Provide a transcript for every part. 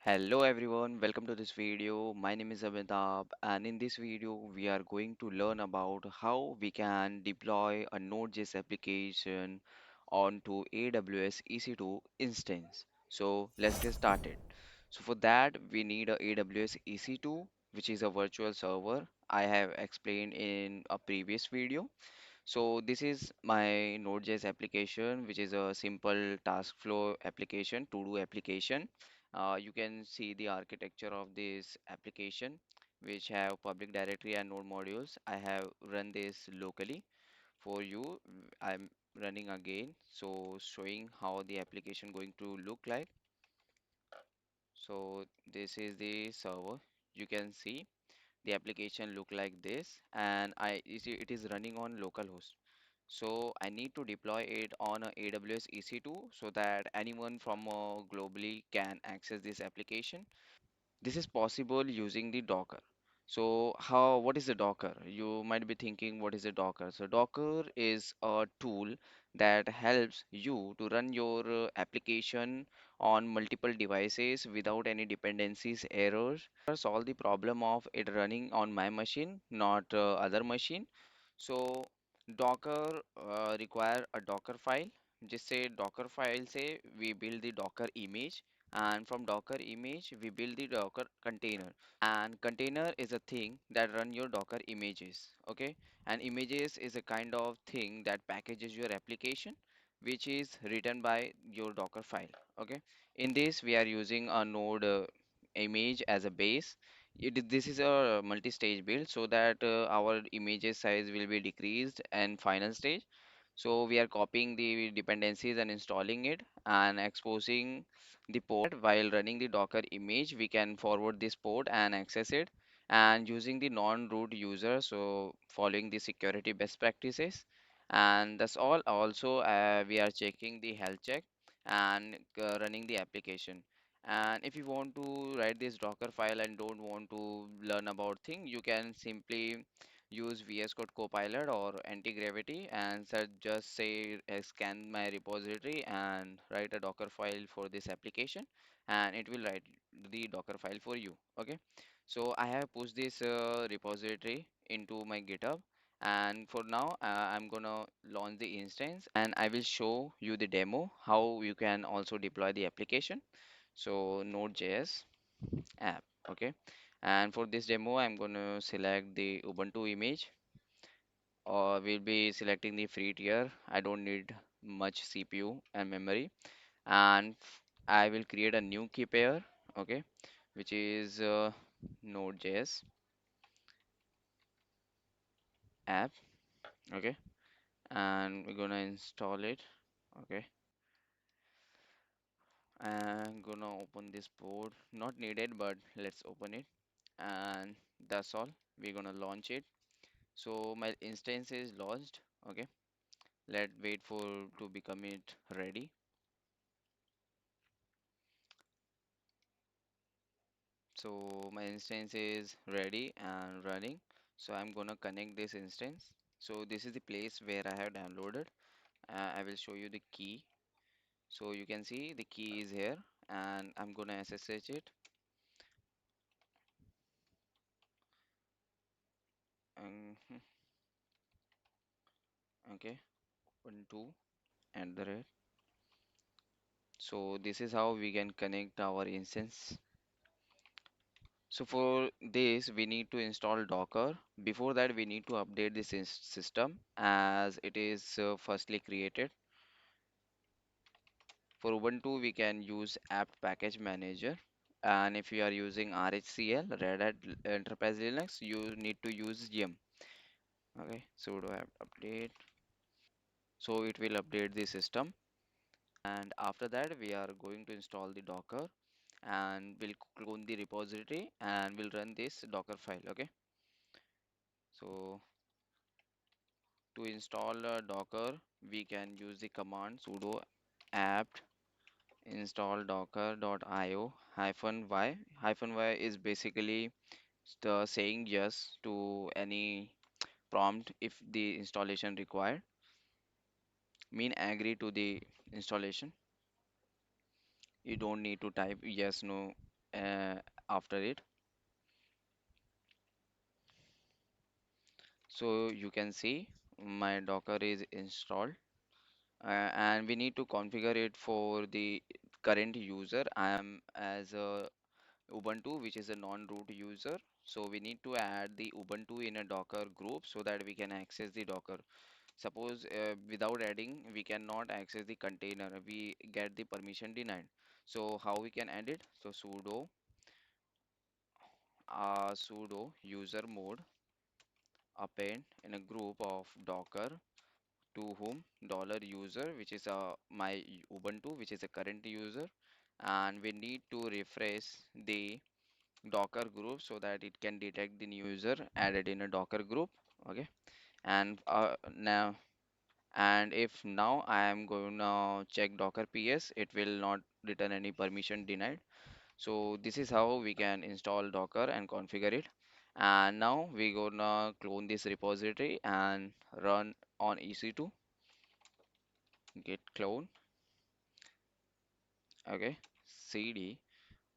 Hello everyone, welcome to this video. My name is Amitabh, and in this video we are going to learn about how we can deploy a Node.js application onto AWS EC2 instance. So let's get started. So for that we need a AWS EC2, which is a virtual server. I have explained in a previous video. So this is my Node.js application, which is a simple task flow application, to-do application. You can see the architecture of this application, which have public directory and node modules. I have run this locally for you. I'm running again, so showing how the application going to look like. So this is the server. You can see the application look like this, and it is running on localhost. So I need to deploy it on a AWS EC2 so that anyone from globally can access this application. This is possible using the Docker. So what is the Docker? You might be thinking, what is a Docker? So Docker is a tool that helps you to run your application on multiple devices without any dependencies, errors. Solve the problem of it running on my machine, not other machine. So Docker require a Docker file. Just say Docker file, say we build the Docker image, and from Docker image we build the Docker container. And container is a thing that run your Docker images. Okay, and images is a kind of thing that packages your application, which is written by your Docker file. Okay, in this we are using a node image as a base. This is a multi-stage build so that our images size will be decreased and final stage. So we are copying the dependencies and installing it and exposing the port. While running the Docker image, we can forward this port and access it, and using the non-root user, so following the security best practices. And that's all. Also, we are checking the health check and running the application. And if you want to write this Docker file and don't want to learn about thing, you can simply use VS Code Copilot or anti-gravity and just say scan my repository and write a Docker file for this application, and it will write the Docker file for you. Okay, so I have pushed this repository into my GitHub, and for now I'm gonna launch the instance and I will show you the demo how you can also deploy the application. So Node.js app. Okay, and for this demo I'm going to select the Ubuntu image, or we'll be selecting the free tier. I don't need much CPU and memory, and I will create a new key pair. Okay, which is Node.js app. Okay, and we're gonna install it. Okay, I'm gonna open this board, not needed, but let's open it. And that's all, we're gonna launch it. So my instance is launched. Okay, let wait for to become it ready. So my instance is ready and running. So I'm gonna connect this instance. So this is the place where I have downloaded. I will show you the key. So you can see the key is here, and I'm gonna SSH it. And okay, 1 2 at the rate. So this is how we can connect our instance. So for this, we need to install Docker. Before that, we need to update this system as it is firstly created. For Ubuntu, we can use apt package manager. And if you are using RHCL, Red Hat Enterprise Linux, you need to use yum. Okay, sudo apt update. So it will update the system. And after that, we are going to install the Docker, and we'll clone the repository and we'll run this Docker file. Okay, so to install Docker, we can use the command sudo apt install docker.io -y. -y is basically saying yes to any prompt if the installation required. Mean agree to the installation. You don't need to type yes, no. after it. So you can see my Docker is installed, and we need to configure it for the current user. I am as a Ubuntu, which is a non-root user. So we need to add the Ubuntu in a Docker group so that we can access the Docker. Suppose without adding, we cannot access the container. We get the permission denied. So how we can add it? So sudo user mode append in a group of Docker to whom dollar user, which is my Ubuntu, which is a current user, and we need to refresh the Docker group so that it can detect the new user added in a Docker group. Okay, and now and if now I am going to check Docker PS, it will not return any permission denied. So this is how we can install Docker and configure it. And now we gonna clone this repository and run on EC2 git clone. Okay, cd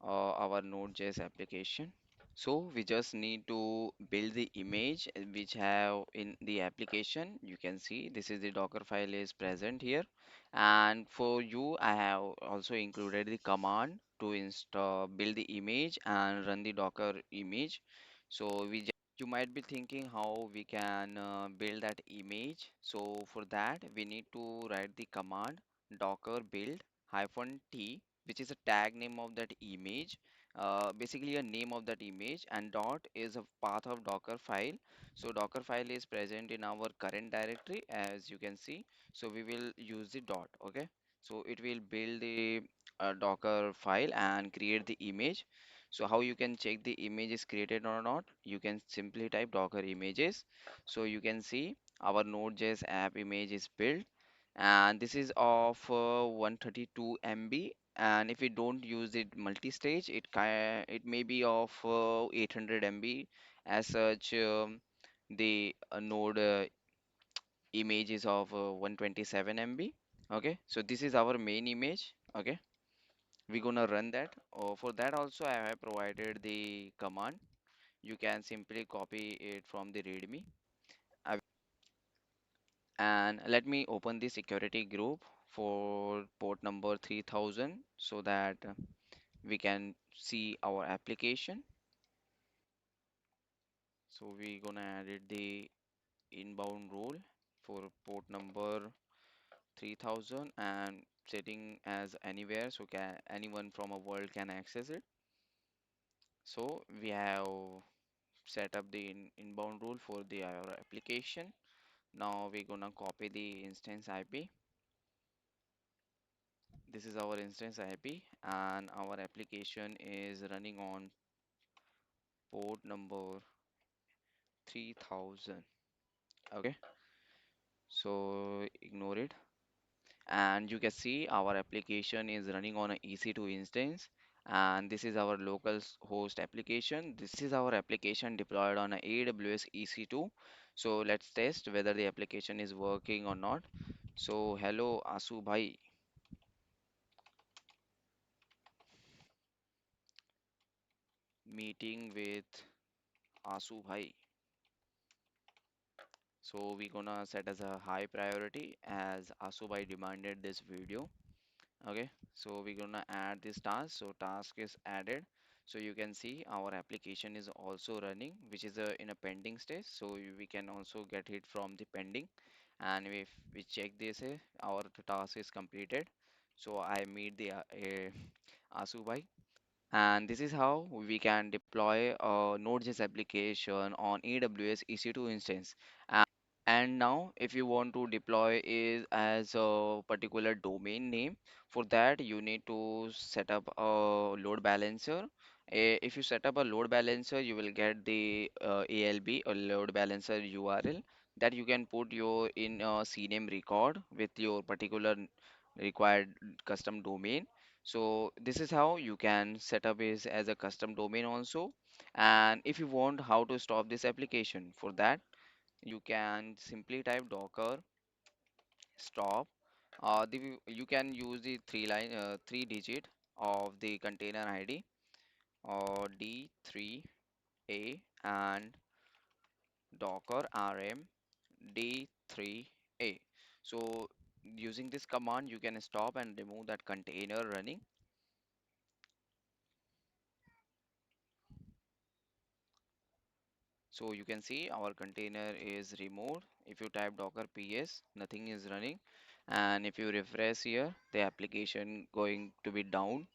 our Node.js application. So we just need to build the image which have in the application. You can see this is the Docker file is present here. And for you, I have also included the command to install, build the image and run the Docker image. So you might be thinking how we can build that image. So for that, we need to write the command docker build hyphen t, which is a tag name of that image, basically a name of that image, and dot is a path of Docker file. So Docker file is present in our current directory, as you can see. So we will use the dot. Okay, so it will build the Docker file and create the image. So how you can check the image is created or not? You can simply type Docker images. So you can see our Node.js app image is built, and this is of 132 MB. And if we don't use it multi-stage, it may be of 800 MB. As such, the node image is of 127 MB. Okay, so this is our main image. Okay, we're gonna run that. For that also, I have provided the command. You can simply copy it from the README. And let me open the security group for port number 3000 so that we can see our application. So we're gonna add the inbound rule for port number 3000 and setting as anywhere, so can anyone from a world can access it. So we have set up the inbound rule for the our application. Now we're gonna copy the instance IP. This is our instance IP, and our application is running on port number 3000. Okay, so ignore it. And you can see our application is running on a EC2 instance, and this is our local host application. This is our application deployed on a AWS EC2. So let's test whether the application is working or not. So hello Asu bhai, meeting with Asu bhai. So we're gonna set as a high priority as Asubai demanded this video. Okay, so we're gonna add this task. So task is added. So you can see our application is also running, which is in a pending stage. So we can also get it from the pending. And if we check this, our task is completed. So I meet the Asubai. And this is how we can deploy a Node.js application on AWS EC2 instance. And now if you want to deploy is as a particular domain name, for that you need to set up a load balancer. If you set up a load balancer, you will get the ALB or load balancer URL that you can put your in a CNAME record with your particular required custom domain. So this is how you can set up is as a custom domain also. And if you want how to stop this application, for that you can simply type docker stop. You can use the three digit of the container ID. or D3A and docker rm D3A. So using this command, you can stop and remove that container running. So you can see our container is removed. If you type docker ps, nothing is running. And if you refresh here, the application going to be down.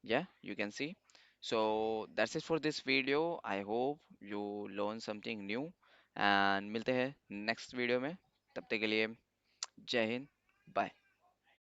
Yeah, you can see. So that's it for this video. I hope you learn something new and मिलते हैं next video में. तब तक के लिए जय Hind. Bye.